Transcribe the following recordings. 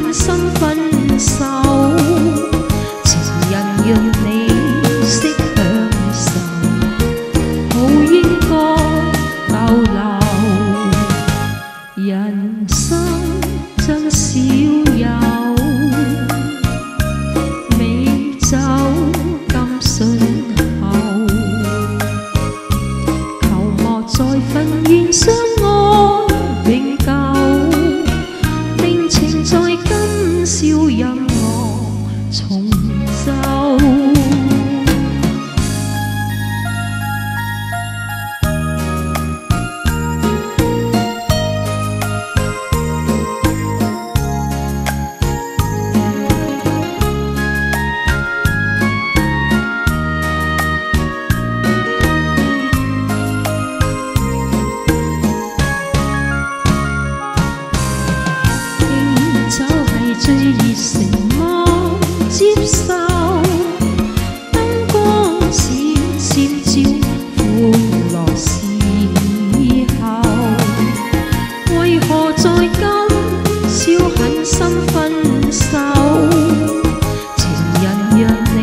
狠心分手，情人讓你識享受，好應該逗留。人生真少有，美酒咁順口，求莫再憤怨相愛永久，定情在今宵任我重奏。最熱誠麼接受，燈光閃閃照歡樂時候，為何在今宵狠心分手？情人讓你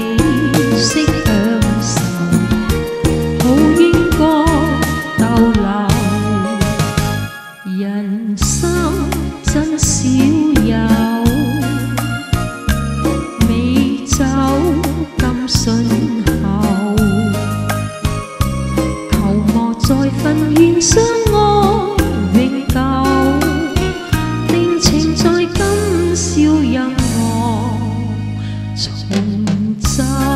識享受，好應該逗留。人生真少有，酒咁順口，求莫再憤怨相愛永久，定情在今宵任我重奏。